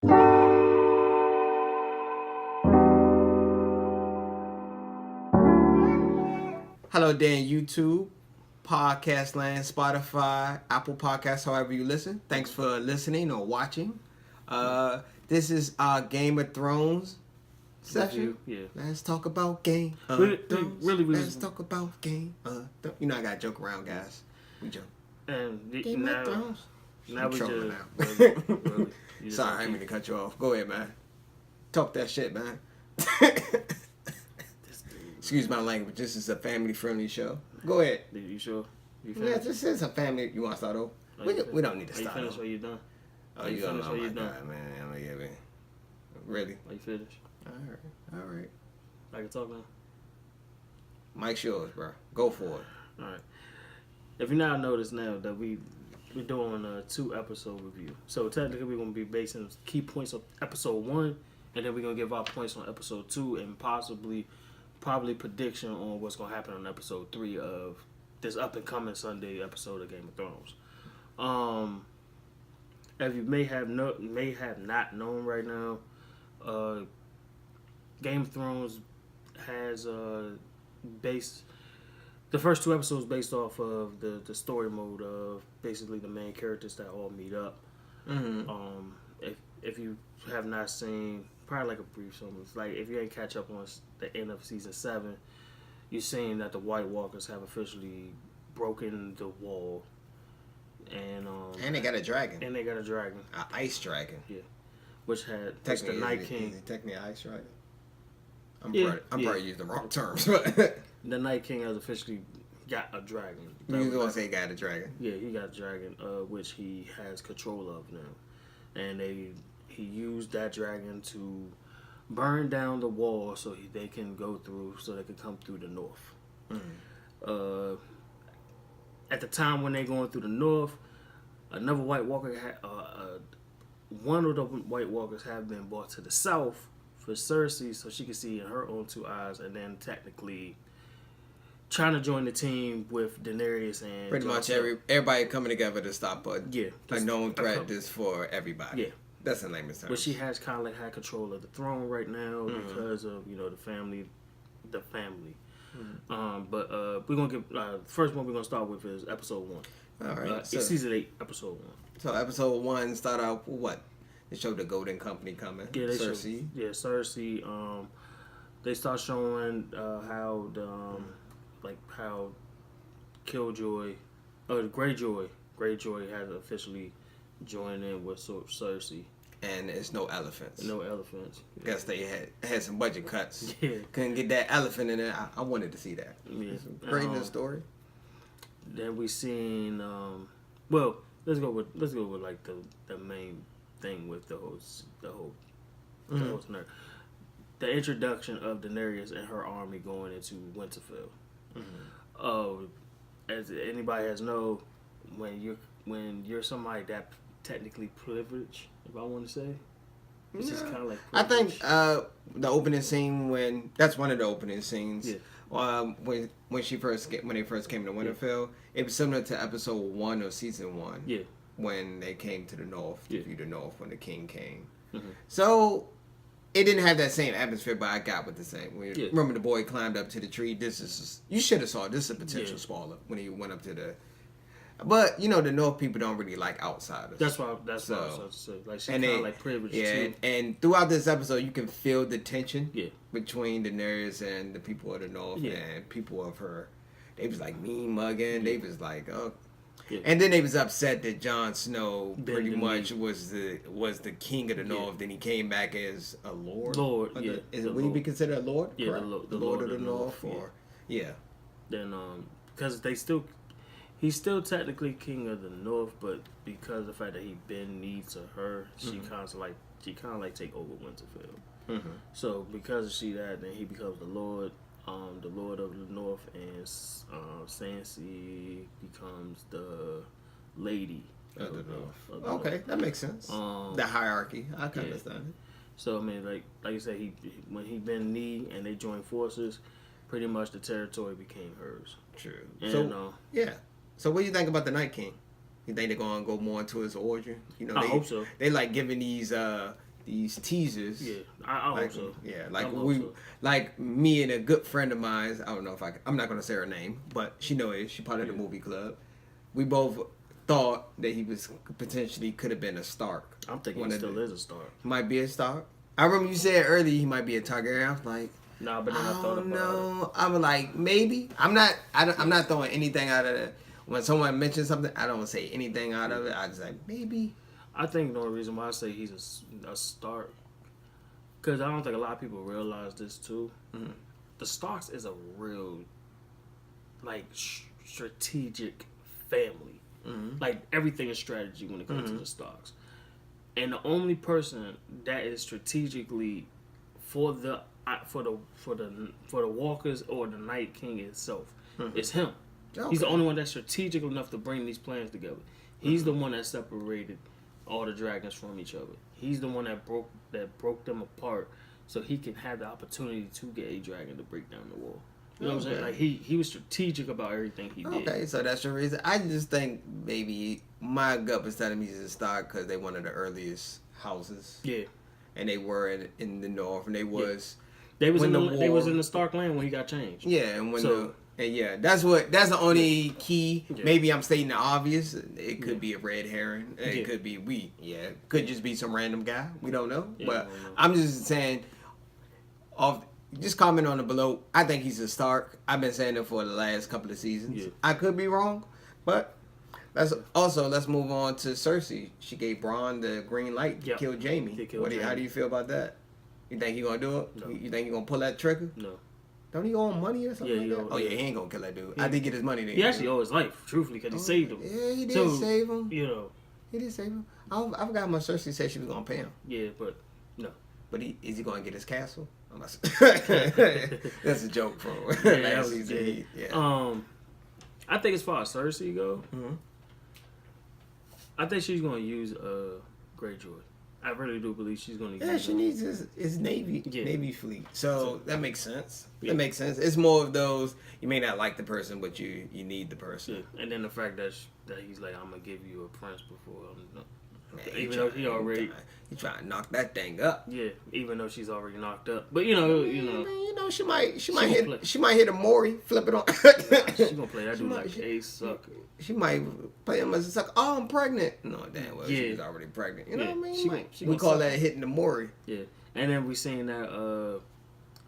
Hello there in YouTube, Podcast Land, Spotify, Apple Podcasts, however you listen. Thanks for listening or watching. This is our Game of Thrones session. Yeah. Let's talk about Game of Thrones. Let's talk about Game of Thrones. You know I gotta joke around, guys. We joke. And Game of Thrones. Now we just now. really, Sorry, I didn't mean to cut you off. Go ahead, man. Talk that shit, man. Excuse my language. This is a family-friendly show. Go ahead. You sure? You Yeah, this is a family. You want to start over? We don't need to start over. Are you finished over. or you done? Oh, you finished or you done? Man. I'm gonna give it. Really? Are you finished? All right. I can talk now? Mike's yours, bro. Go for it. All right. If you now notice now that we're doing a 2-episode review. So technically we're going to be basing key points of episode 1, and then we're going to give our points on episode 2 and probably prediction on what's going to happen on episode 3 of this up-and-coming Sunday episode of Game of Thrones. As you may have not known right now, Game of Thrones has based the first 2 episodes based off of the story mode of basically the main characters that all meet up. Mm-hmm. If you have not seen, probably like a brief summary, it's like if you ain't catch up on the end of season 7, you're seeing that the White Walkers have officially broken the wall, and they got a dragon. And they got a dragon, an ice dragon. Yeah, which had the Night King. Is he technically an ice dragon? I'm probably using the wrong terms, but the Night King has officially got a dragon. You was gonna say he got a dragon? Yeah, he got a dragon, which he has control of now, and he used that dragon to burn down the wall so they can go through, so they can come through the north. Mm-hmm. At the time when they're going through the north, another White Walker one of the White Walkers have been brought to the south for Cersei, so she can see in her own 2 eyes, and then technically trying to join the team with Daenerys and pretty much everybody coming together to stop a known threat just for everybody. Yeah, that's the layman's terms. But she has kind of like had control of the throne right now because of the family. Mm-hmm. But we're gonna get first one we're gonna start with is episode 1. All right, it's season 8, episode 1. So episode 1 start out with what? They showed the Golden Company coming. Yeah, Cersei. Cersei. They start showing how the how Killjoy, Greyjoy has officially joined in with Cersei. And it's no elephants. No elephants. Guess they had some budget cuts. Yeah. Couldn't get that elephant in there. I wanted to see that. Yeah. Great in the story. Then we seen well, let's go with like the main thing with the whole scenario. The introduction of Daenerys and her army going into Winterfell. Mm-hmm. As anybody has know, when you're somebody that technically privileged, if I want to say, it's just kind of like privilege. I think the opening scene that's one of the opening scenes. Yeah. When they first came to Winterfell, it was similar to episode 1 of season 1. Yeah. When they came to the north, to view the north when the king came. Mm-hmm. So it didn't have that same atmosphere, but I got what they're saying. Remember the boy climbed up to the tree. You should have saw it. This is a potential spoiler when he went up to the. But the North people don't really like outsiders. That's what I was about to say. Like she kind of like privileged too. And throughout this episode, you can feel the tension between Daenerys and the people of the North and people of her. They was like mean mugging. They was like, and then they was upset that Jon Snow pretty much was the king of the North. Then he came back as a lord. Would he be considered a lord? Yeah, the Lord of the North. Then because he's still technically king of the North, but because of the fact that he been knee to her, she kind of like take over Winterfell. Mm-hmm. So because she that, then he becomes the Lord of the North, and Sansa becomes the Lady of the North. Okay, that makes sense. The hierarchy, I can understand it. So I mean, like you said, when he bent knee and they joined forces, pretty much the territory became hers. True. And, So what do you think about the Night King? You think they're gonna go more into his origin? I hope so. They like giving these these teasers. Yeah, I like, hope so. Yeah, like me and a good friend of mine. I don't know if I'm not gonna say her name, but she knows it. She part of the movie club. We both thought that he was potentially could have been a Stark. I'm thinking he still is a Stark. He might be a Stark. I remember you said earlier he might be a Targaryen. I was like, nah, but then I thought about it. I was like, maybe. I'm not throwing anything out of it. When someone mentions something, I don't say anything out of it. I just like, maybe. I think the only reason why I say he's a Stark, because I don't think a lot of people realize this too. Mm-hmm. The Starks is a real, like, strategic family. Mm-hmm. Like, everything is strategy when it comes to the Starks. And the only person that is strategically for the Walkers or the Night King itself is him. Okay. He's the only one that's strategic enough to bring these plans together. He's the one that separated all the dragons from each other. He's the one that broke them apart, so he can have the opportunity to get a dragon to break down the wall. You know what I'm saying? Like he was strategic about everything he did. Okay, so that's your reason. I just think maybe my gut was telling me he's a Stark because they one of the earliest houses. Yeah, and they were in the North, and they was they was in the Stark land when he got changed. Yeah, and that's the only key. Yeah. Maybe I'm stating the obvious. It could be a red herring. It could be could just be some random guy. We don't know. Yeah, but I'm just saying. Just comment on it below. I think he's a Stark. I've been saying it for the last couple of seasons. Yeah. I could be wrong, but let's move on to Cersei. She gave Bronn the green light to kill Jaime. How do you feel about that? You think he gonna do it? No. You think he gonna pull that trigger? No. Don't he owe him money or something like that? He ain't gonna kill that dude. I did get his money then. He actually owed his life, truthfully, because he saved him. Yeah, he did save him. You know. He did save him. I forgot how much Cersei said she was gonna pay him. Yeah, but no. But is he gonna get his castle? That's a joke, bro. I think as far as Cersei go, I think she's gonna use Greyjoy. I really do believe she's gonna use. Yeah, she needs his navy fleet. So that makes sense. That makes sense. It's more of those you may not like the person, but you need the person. Yeah. And then the fact that he's like, I'm gonna give you a prince before even though he already he trying to knock that thing up. Yeah, even though she's already knocked up. But she might hit a Maury, flip it on. She's gonna play that dude like a sucker. She might play him as a sucker. Oh, I'm pregnant. No, damn well, she was already pregnant. You know what I mean? We call that hitting the Maury. Yeah, and then we seen that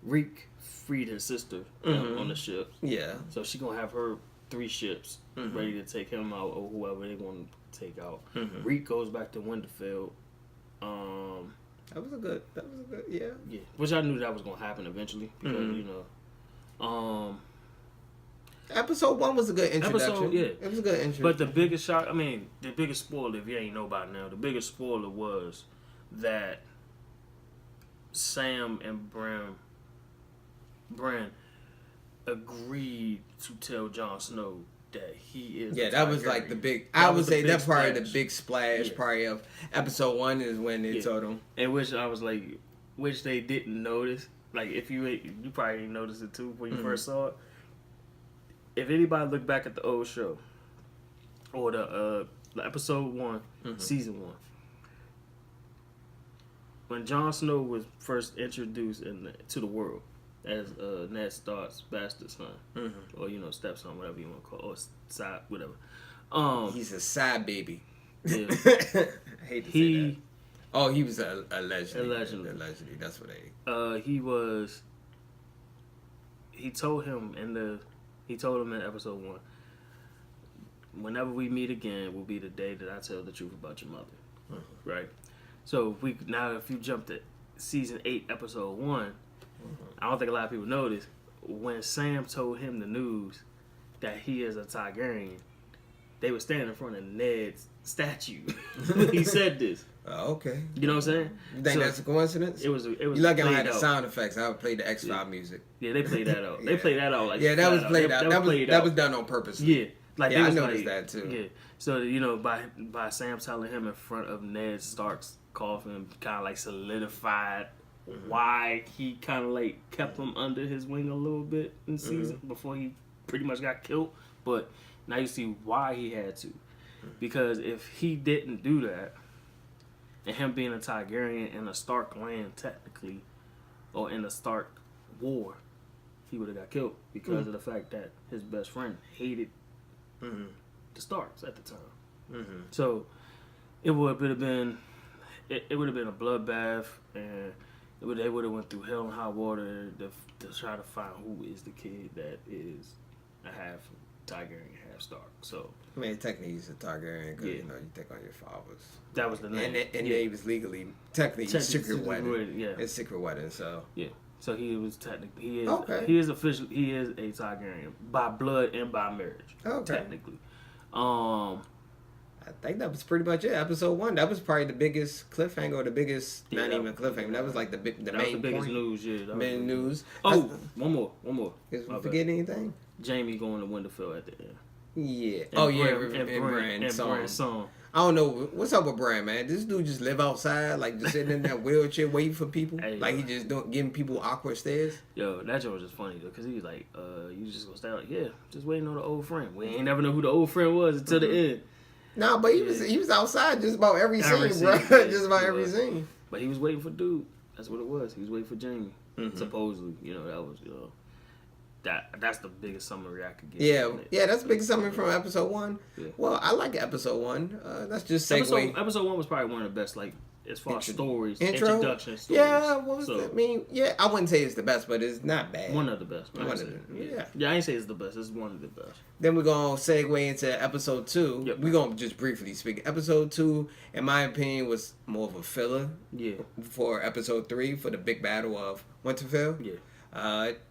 Reek freed his sister on the ship. Yeah, so she gonna have her 3 ships ready to take him out or whoever they want to take out. Reek goes back to Winterfell. That was a good, yeah. Which I knew that was gonna happen eventually because Episode 1 was a good introduction. It was a good introduction. But the biggest shock, the biggest spoiler, if you ain't know by now, the biggest spoiler was that Sam and Bran agreed to tell Jon Snow that he is. Yeah, that was like the big. I would say that's probably the big splash. Probably of episode 1 is when they told him. And which I was like, which they didn't notice. Like if you probably didn't notice it too when you first saw it. If anybody look back at the old show or the episode 1, season 1, when Jon Snow was first introduced to the world as Ned Stark's bastard son, or stepson, whatever you want to call it, or side, whatever. He's a side baby. Yeah. I hate to say that. Oh, he was allegedly. Allegedly, that's what they. He told him in episode 1, whenever we meet again will be the day that I tell the truth about your mother. Right? So if you jump to season 8, episode 1, I don't think a lot of people know this. When Sam told him the news that he is a Targaryen, they were standing in front of Ned's statue. He said this. Okay. You know what I'm saying? You think that's a coincidence? It was. You like how I had the sound effects. I would play the X-Files music. Yeah, they played that out. They played that out like that was played out. That was done on purpose. Yeah, I noticed that too. Yeah. So by Sam telling him in front of Ned Stark's coffin, kind of like solidified why he kind of like kept him under his wing a little bit in season before he pretty much got killed. But now you see why he had to, because if he didn't do that, And him being a Targaryen in a Stark land, technically, or in the Stark war, he would have got killed because of the fact that his best friend hated the Starks at the time. So it would have been it would have been a bloodbath, and they would have went through hell and high water to try to find who is the kid that is a half Targaryen, half Stark. So I mean, technically he's a Targaryen because you think on your fathers. That was the name, and he was legally technically secret wedding. It's secret wedding. So so he was technically he is a Targaryen by blood and by marriage. Technically. I think that was pretty much it. Episode 1. That was probably the biggest cliffhanger, or the biggest not even cliffhanger. That was like the main the biggest point. News. Yeah, main news. Oh, one more. Is forget anything? Jamie going to Winterfell at the end. Yeah. And Bran song. I don't know what's up with Bran, man. This dude just live outside, like just sitting in that wheelchair waiting for people. Like he just giving people awkward stares. Yo, that joke was just funny though, cause he was like, "You just gonna stay like, yeah, just waiting on the old friend. We ain't never know who the old friend was until the end." Nah, but he was outside just about every scene, bro. Just about every scene. But he was waiting for dude. That's what it was. He was waiting for Jamie. Supposedly, that was that's the biggest summary I could get. Yeah, that's the biggest summary from episode 1. Yeah. Well, I like episode 1. That's just segue. Episode 1 was probably one of the best, like as far as stories, introduction stories. Yeah, what was that? I mean, I wouldn't say it's the best, but it's not bad. One of the best. I ain't say it's the best. It's one of the best. Then we're gonna segue into episode 2. Yep. We're gonna just briefly speak. Episode 2, in my opinion, was more of a filler. Yeah. For episode 3, for the big battle of Winterfell. Yeah.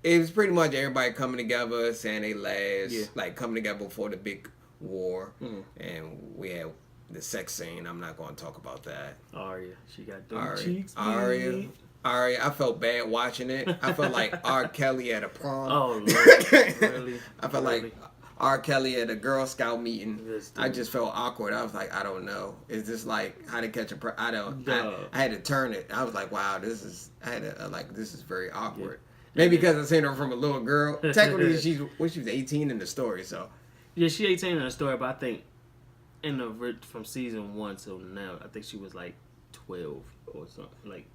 It was pretty much everybody coming together, saying they last, like coming together before the big war, and we had the sex scene. I'm not going to talk about that. Arya, she got them cheeks. Arya, I felt bad watching it. I felt like R. Kelly at a prom. Oh, Lord. Really? I felt like R. Kelly at a Girl Scout meeting. I just felt awkward. I was like, I don't know. Is this like How to Catch a I had to turn it. I was like, wow, this is very awkward. Yeah. Maybe because I seen her from a little girl. Technically, she was 18 in the story, so. Yeah, she 18 in the story, but I think from season 1 till now, I think she was like 12 or something, like,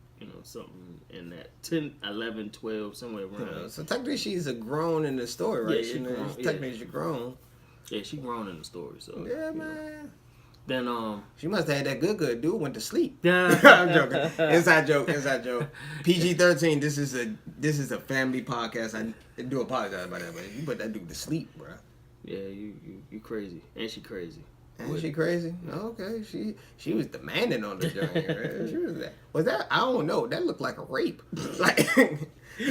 something in that 10, 11, 12, somewhere around. So technically, she's a grown in the story, right? Yeah, technically, she's grown. Yeah, she grown in the story, so. Yeah, man. Then she must have had that good dude went to sleep. Yeah, I'm joking. Inside joke. PG-13. This is a family podcast. I do apologize about that, but you put that dude to sleep, bro. Yeah, you crazy, and she crazy. And she crazy? Okay, she was demanding on the journey. Right? She was that. I don't know. That looked like a rape. Like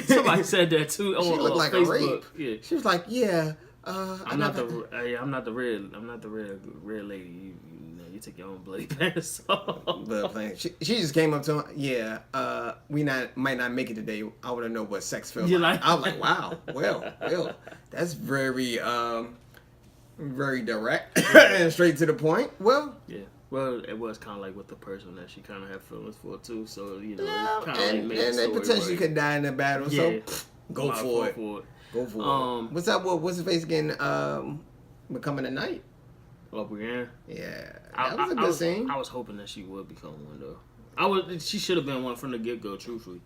somebody said that too. She looked like Facebook. A rape. Yeah. She was like, yeah. I'm not the red lady. You take your own bloody pants off. She just came up to him. Yeah, we might not make it today. I want to know what sex feels like. I was like, wow. Well, that's very very direct and straight to the point. Well, yeah. Well, it was kind of like with the person that she kind of had feelings for too. So it kind of and they potentially could die in the battle. Yeah. So go for it. Go for it. What's up? What's his face again? Becoming a knight. Oh, Brienne? Yeah. That was a good scene. I was hoping that she would become one, though. She should have been one from the get-go, truthfully.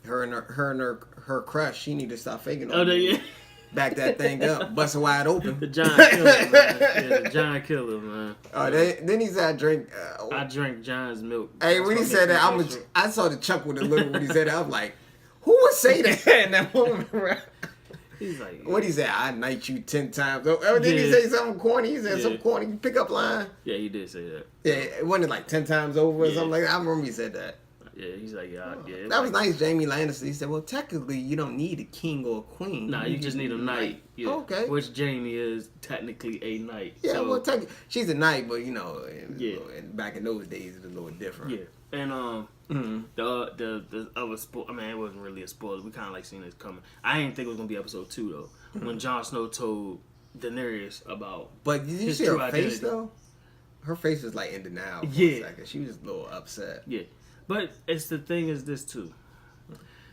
Her and her crush, she need to stop faking on me. Back that thing up. Bust it wide open. The giant killer, man. Yeah, the giant killer, man. Oh, then he said, I drank John's milk. Hey, when he said that, I saw the chuckle a little when he said that. I was like, who would say that in that moment, right? He's like, what he said? I knight you 10 times. Didn't he say something corny? He said some corny pickup line. Yeah, he did say that. Yeah, it wasn't like 10 times over or something like that. I remember he said that. Yeah, he's like, yeah. That was nice, Jamie Lannister. He said, well, technically, you don't need a king or a queen. Nah, you just need a knight. Yeah. Okay. Which Jamie is technically a knight. Yeah, so, well, she's a knight, but, back in those days, it was a little different. Yeah. And, the other spoiler, I mean, it wasn't really a spoiler. We kind of like seen this coming. I didn't think it was going to be episode 2, though. When Jon Snow told Daenerys about But did you see her face, though? Her face was like in denial for a second. She was a little upset. Yeah. But the thing is this, too.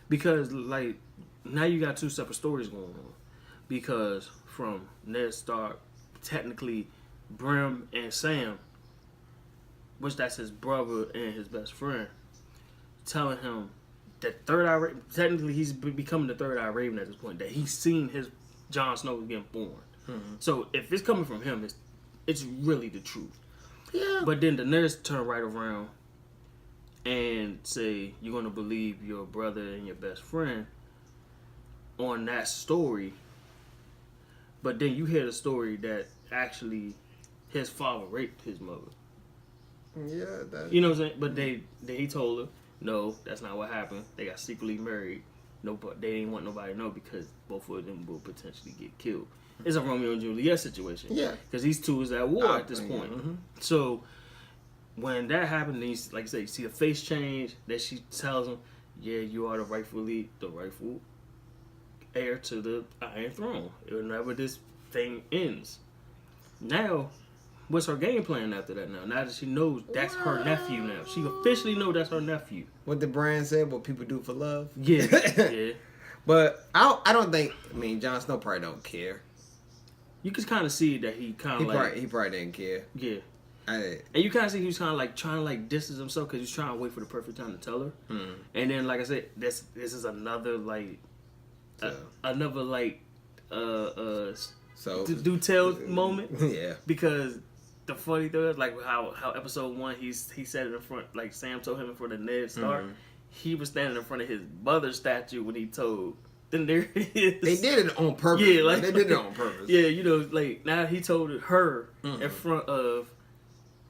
Because, like, now you got 2 separate stories going on. Because from Ned Stark, technically, Brim and Sam which that's his brother and his best friend, telling him that technically he's becoming the third eye Raven at this point. That he's seen his Jon Snow getting born. Mm-hmm. So if it's coming from him, it's really the truth. Yeah. But then Daenerys turn right around and say, you're going to believe your brother and your best friend on that story. But then you hear the story that actually his father raped his mother. Yeah. You know what I'm saying? But he told her, no, that's not what happened. They got secretly married. Nobody, they didn't want nobody to know because both of them will potentially get killed. It's a Romeo and Juliet situation. Yeah. Because these two is at war at this point. Mm-hmm. So when that happened, like I said, you see the face change that she tells him, yeah, you are the rightful heir to the Iron Throne. Whenever this thing ends. Now, what's her game plan after that now? Now that she knows that's her nephew now. She officially knows that's her nephew. What the brand said, what people do for love. Yeah. Yeah. But I don't think, Jon Snow probably don't care. You can kind of see that he kind of he probably didn't care. Yeah. And you kind of see he was kind of like trying to like distance himself because he's trying to wait for the perfect time to tell her. Mm. And then, like I said, this is another like, so do tell moment. Yeah. Because the funny thing is, like how episode 1 he said it in front, like Sam told him in front of Ned Stark. Mm-hmm. He was standing in front of his mother's statue when he told. Then there it is. They did it on purpose. Yeah, like they did it on purpose. Yeah, you know, like now he told her in front of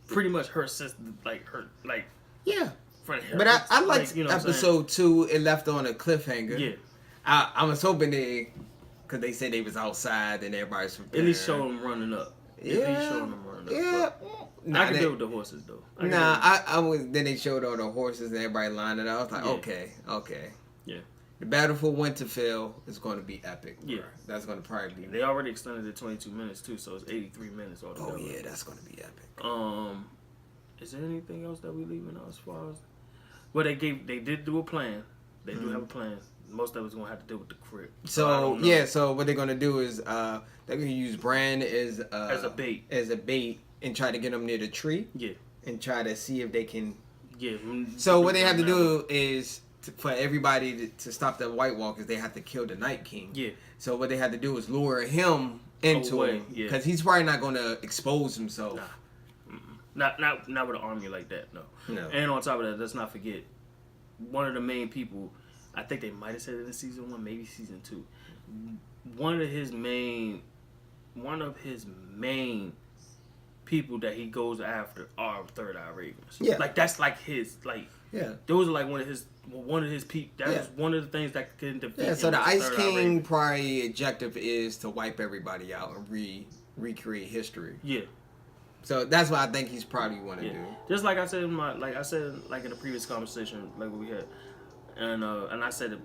pretty much her sister, like her, like yeah. Front of her. But I liked like, you know episode 2. It left on a cliffhanger. Yeah, I was hoping because they said they was outside and everybody's preparing. At least show them running up. Yeah, at least showing them running up. Yeah. I can deal with the horses though. I was. Then they showed all the horses and everybody lined it up. I was like, okay. Yeah. The battle for Winterfell is going to be epic. Bro. Yeah. That's going to probably be. They already extended it 22 minutes too, so it's 83 minutes altogether. Oh yeah, that's going to be epic. Is there anything else that we leaving out as far as? Well, they did do a plan. They do have a plan. Most of it's going to have to do with the crypt. So what they're going to do is they're going to use Bran as a bait and try to get them near the tree. Yeah. And try to see if they can. Yeah. So what they have to do is for everybody to stop the White Walkers, they have to kill the Night King. Yeah. So what they have to do is lure him into it because he's probably not going to expose himself. Nah. Not with an army like that. No. And on top of that, let's not forget one of the main people. I think they might have said it in season 1, maybe season 2. One of his main people that he goes after are Third Eye Ravens. Yeah. Like that's like his like. Yeah. Those are like one of his people. That's one of the things that can defeat him. Yeah. So the Ice King probably objective is to wipe everybody out and recreate history. Yeah. So that's what I think he's probably want to do. Just like I said in the previous conversation like we had. And I said it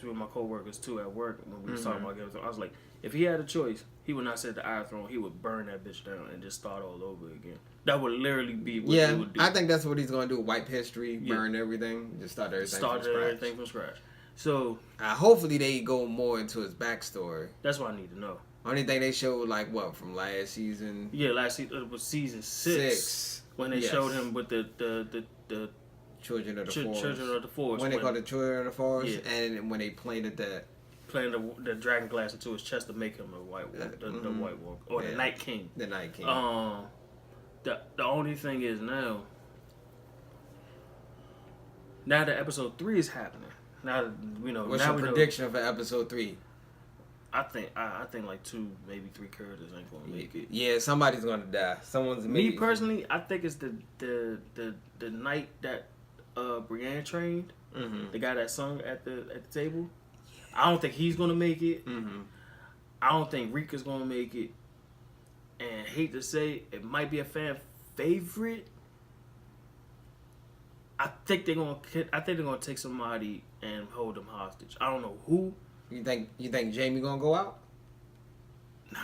with my coworkers too at work when we were talking about games. I was like, if he had a choice, he would not set the Iron Throne. He would burn that bitch down and just start all over again. That would literally be what he would do. I think that's what he's gonna do. Wipe history, burn everything, just start everything from scratch. So hopefully they go more into his backstory. That's what I need to know. Only thing they showed from last season. Yeah, last season it was season 6 when they showed him with the Children of the Forest. Children of the Forest. When they called the Children of the Forest, and when they planted the dragon glass into his chest to make him a White Walk, the White Walk, or the Night King. The Night King. The only thing is now that episode 3 is happening. Now we know. What's your prediction for episode 3? I think like 2, maybe 3 characters ain't gonna make it. Yeah, somebody's gonna die. Me personally, I think it's the knight that Brienne trained, the guy that sung at the table. I don't think he's gonna make it. I don't think Rika's gonna make it. And hate to say, it might be a fan favorite. I think they're gonna take somebody and hold them hostage. I don't know who. You think Jaime gonna go out? Nah,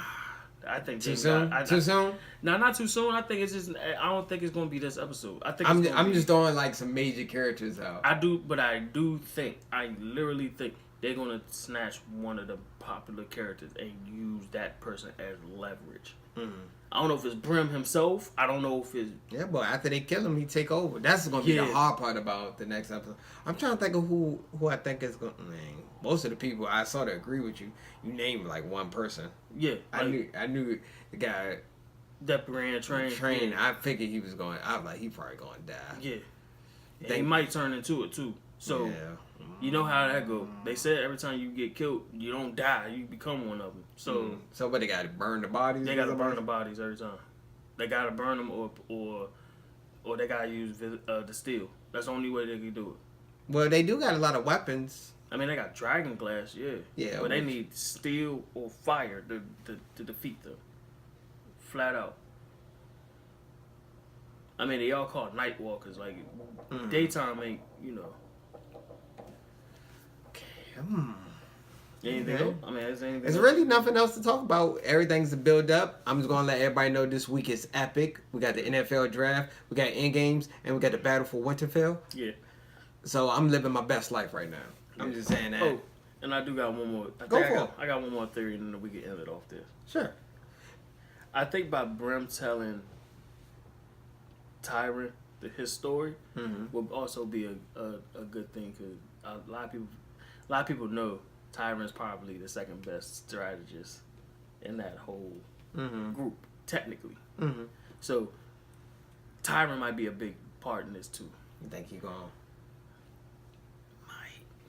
I think too soon. Too soon? No, not too soon. I think it's just. I don't think it's gonna be this episode. I think I'm just throwing like some major characters out. I do think. I literally think they're gonna snatch one of the popular characters and use that person as leverage. Mm-hmm. I don't know if it's Brim himself. I don't know if it's... Yeah, but after they kill him, he take over. That's going to be the hard part about the next episode. I'm trying to think of who I think is going to... Most of the people, I sort of agree with you. You named like one person. Yeah. I knew the guy... That ran train. Yeah. I figured he was going... I was like, he probably going to die. Yeah. He might turn into it too. So, you know how that go. They said every time you get killed, you don't die. You become one of them. So, so what, they got to burn the bodies? They got to burn the bodies every time. They got to burn them or they got to use the steel. That's the only way they can do it. Well, they do got a lot of weapons. I mean, they got dragon glass, yeah. But they need steel or fire to defeat them. Flat out. I mean, they all called night walkers. Like, daytime ain't, Anything else? I mean, there's really nothing else to talk about. Everything's to build up. I'm just gonna let everybody know this week is epic. We got the NFL draft, we got end games, and we got the battle for Winterfell. Yeah. So I'm living my best life right now. I'm just saying that. Oh, and I do got one more. I got one more theory, and then we can end it off there. Sure. I think by Brim telling Tyrion his story will also be a good thing, because a lot of people know Tyrion's probably the second best strategist in that whole group, technically. So Tyrion might be a big part in this too. You think he gone?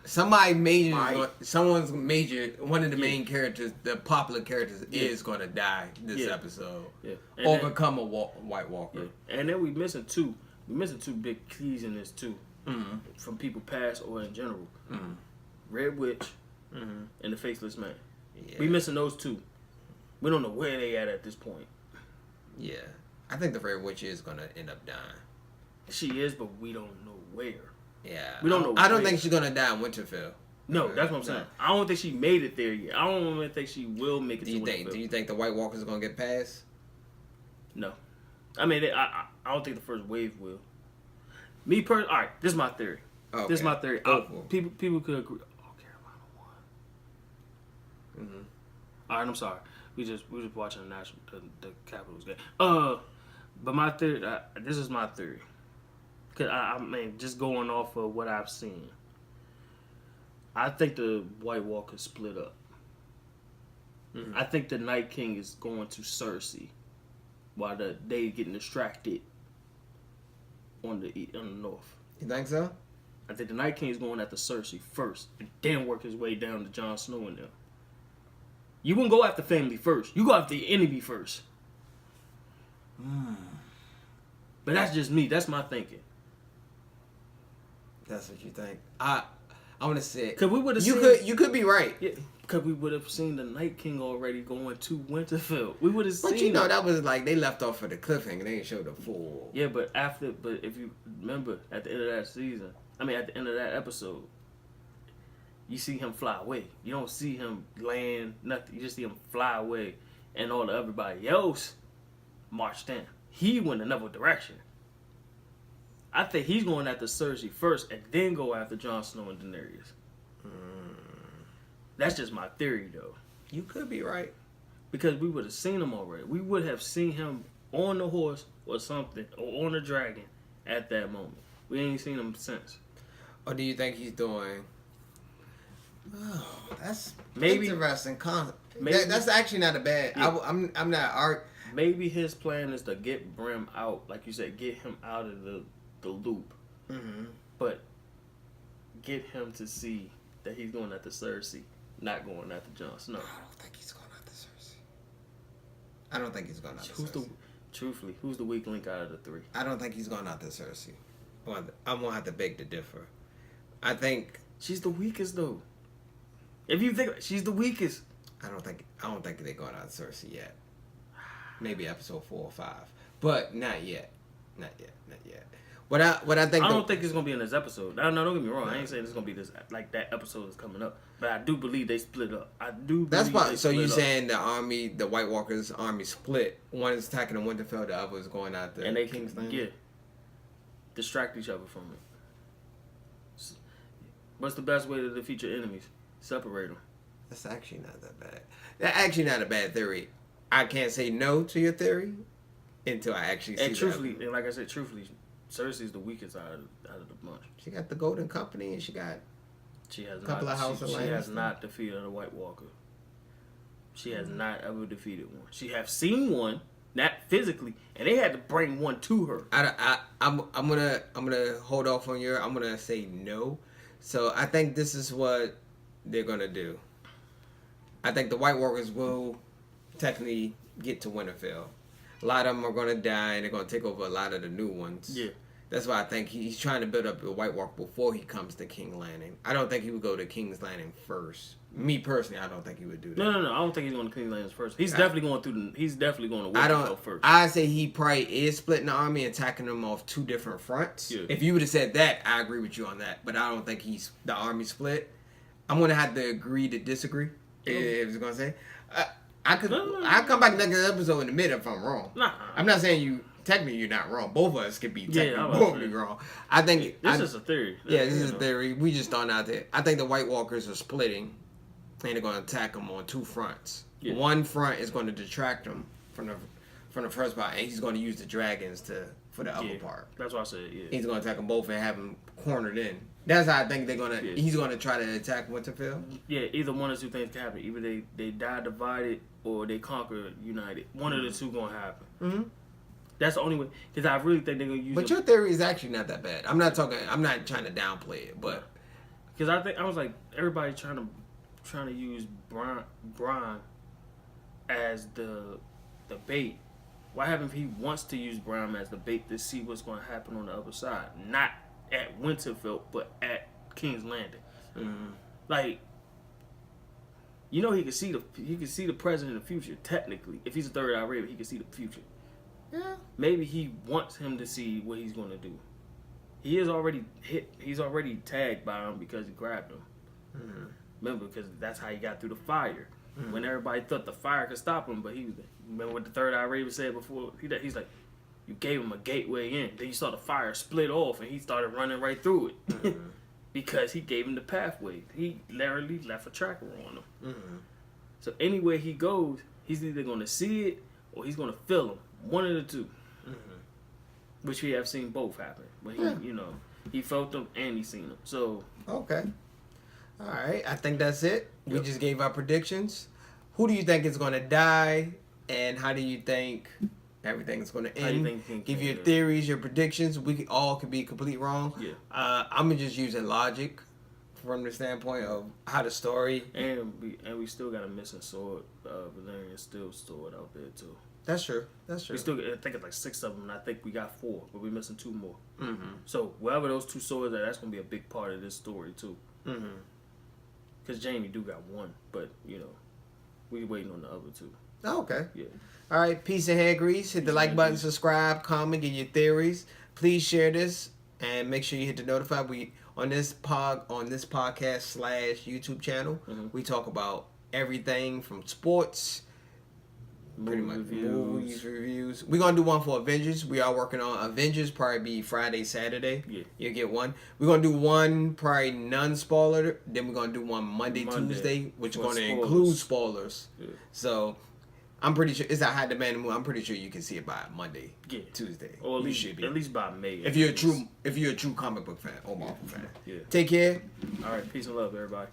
Somebody major, someone's major, one of the main characters, the popular characters, is going to die this episode. Yeah. Or become a White Walker. Yeah. And then we missing two big keys in this too, from people past or in general. Red Witch and the Faceless Man. Yeah. We missing those two. We don't know where they at this point. Yeah. I think the Red Witch is going to end up dying. She is, but we don't know where. Yeah, we don't know. I don't think she's gonna die in Winterfell. No, that's what I'm saying. I don't think she made it there yet. I don't even think she will make it to Winterfell. Do you think the White Walkers are gonna get past? No, I mean I don't think the first wave will. All right, this is my theory. Okay. This is my theory. People could agree. Oh, Carolina won. All right, I'm sorry. We just watching the Capitals game. But my theory. This is my theory. Cause I mean, just going off of what I've seen, I think the White Walkers split up. I think the Night King is going to Cersei, while they getting distracted on the north. You think so? I think the Night King is going after Cersei first, and then work his way down to Jon Snow and them. You wouldn't go after family first. You go after the enemy first. But that's just me. That's my thinking. That's what you think. I want to say because we would have. You could be right. Yeah, because we would have seen the Night King already going to Winterfell. We would have seen. But you know that was like they left off for the cliffhanger. They didn't show the full. Yeah, but if you remember at the end of that season, at the end of that episode, you see him fly away. You don't see him land nothing. You just see him fly away, and all of everybody else marched in. He went another direction. I think he's going after Cersei first and then go after Jon Snow and Daenerys. That's just my theory, though. You could be right. Because we would have seen him already. We would have seen him on the horse or something, or on the dragon at that moment. We ain't seen him since. Or do you think he's doing... Oh, that's maybe interesting. That's actually not a bad... Yeah. I'm not... Maybe his plan is to get Brim out, like you said, get him out of the loop, but get him to see that he's going after Cersei, not going after Jon Snow. I don't think he's going after Cersei. I don't think he's going after Cersei. Truthfully, who's the weak link out of the three? I don't think he's going after Cersei. I'm gonna have to beg to differ. I think she's the weakest, though. If you think she's the weakest, I don't think they're going after Cersei yet. Maybe episode 4 or 5, but not yet. Not yet. What I think. I don't think it's gonna be in this episode. No, don't get me wrong. I ain't saying it's gonna be this like that episode is coming up, but I do believe they split up. That's why. So you saying the White Walkers' army split? One is attacking the Winterfell, the other is going out there. And they King's Landing. Yeah. Distract each other from it. What's the best way to defeat your enemies? Separate them. That's actually not that bad. That's actually not a bad theory. I can't say no to your theory until I actually see And truthfully, that. and like I said, truthfully, Cersei's the weakest out of the bunch. She got the Golden Company and she got She has a couple not, of House of she has Lannister. not defeated a White Walker. She has not ever defeated one. She have seen one, not physically, and they had to bring one to her. I'm gonna hold off on I'm gonna say no. So I think this is what they're gonna do. I think the White Walkers will technically get to Winterfell. A lot of them are gonna die, and they're gonna take over a lot of the new ones. Yeah. That's why I think he's trying to build up the White Walk before he comes to King's Landing. I don't think he would go to King's Landing first. Me personally, I don't think he would do that. No. I don't think he's going to King's Landing first. He's definitely going He's definitely going to Winterfell first. I say he probably is splitting the army and attacking them off two different fronts. Yeah. If you would have said that, I agree with you on that. But I don't think the army split. I'm gonna have to agree to disagree. If it's gonna say, I come back next episode in the middle if I'm wrong. Nah. I'm not saying you. Technically, you're not wrong. Both of us could be technically both be wrong. I think this is a theory. Yeah, this is a theory. We just throwing out there. I think the White Walkers are splitting, and they're going to attack them on two fronts. Yeah. One front is going to detract them from the first part, and he's going to use the dragons for the upper part. That's what I said. Yeah, he's going to attack them both and have them cornered in. That's how I think they're gonna. Yeah. He's going to try to attack Winterfell. Yeah, either one or two things can happen. Either they die divided or they conquer united. One of the two going to happen. Mm-hmm. That's the only way. Because I really think they're gonna use. But your theory is actually not that bad. I'm not trying to downplay it, but because I was like everybody trying to use Bronn as the bait. Why haven't he wants to use Bronn as the bait to see what's going to happen on the other side? Not at Winterfell, but at King's Landing. Mm-hmm. Like, you know, he can see the president in the future. Technically, if he's a third eye raven, he can see the future. Yeah. Maybe he wants him to see what he's going to do. He is already hit. He's already tagged by him because he grabbed him. Mm-hmm. Remember, because that's how he got through the fire. Mm-hmm. When everybody thought the fire could stop him, but remember what the third eye raven said before? He's like, you gave him a gateway in. Then you saw the fire split off, and he started running right through it Mm-hmm. because he gave him the pathway. He literally left a tracker on him. Mm-hmm. So anywhere he goes, he's either going to see it or he's going to feel him. One of the two. Mm-hmm. Which we have seen both happen. But he felt them and he seen them. So okay. All right. I think that's it. We just gave our predictions. Who do you think is going to die, and how do you think everything's going to end? Give your theories, your predictions. We all could be completely wrong. Yeah. I'm just using logic from the standpoint of how the story. And we still got a missing sword. Valerian's still stored out there too. That's true. That's true. We still, I think it's like 6 of them, and I think we got 4, but we're missing 2 more. Mm-hmm. So wherever those 2 swords are, that's gonna be a big part of this story too. Mm-hmm. Because Jaime do got 1, but we waiting on the other 2. Oh, okay. Yeah. All right. Peace and hair grease. Hit the like button, subscribe, comment, get your theories. Please share this and make sure you hit the notify. We on this podcast / YouTube channel. Mm-hmm. We talk about everything from sports. Pretty much movies, reviews. We're going to do one for Avengers. We are working on Avengers, probably be Friday, Saturday. Yeah. You'll get one. We're going to do one probably non-spoiler. Then we're going to do one Monday, Tuesday, which is going to include spoilers. Yeah. So, I'm pretty sure it's a high demand movie. I'm pretty sure you can see it by Monday, Tuesday. Or at least by May. If you're a true comic book fan or Marvel fan. Yeah. Take care. All right. Peace and love, everybody.